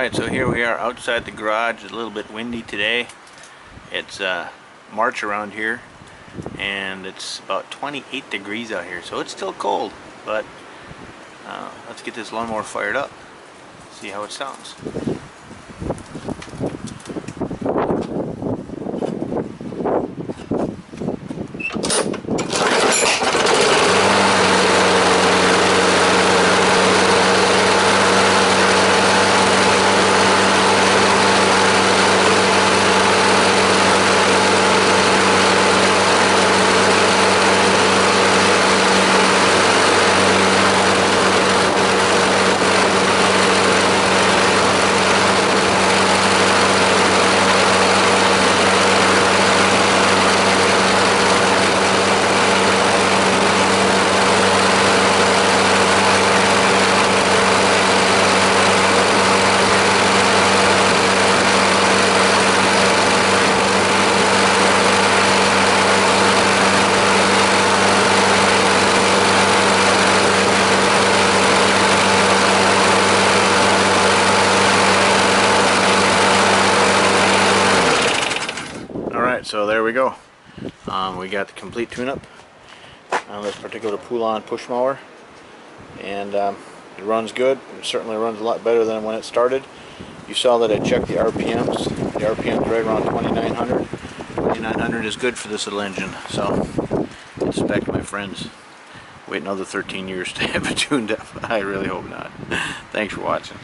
Alright, so here we are outside the garage. It's a little bit windy today. It's March around here, and it's about 28 degrees out here, so it's still cold, but let's get this lawnmower fired up, see how it sounds. So there we go. We got the complete tune-up on this particular pull-on push mower, and it runs good. It certainly runs a lot better than when it started. You saw that I checked the RPMs. The RPM's right around 2,900. 2,900 is good for this little engine. So I suspect my friends wait another 13 years to have it tuned up. I really hope not. Thanks for watching.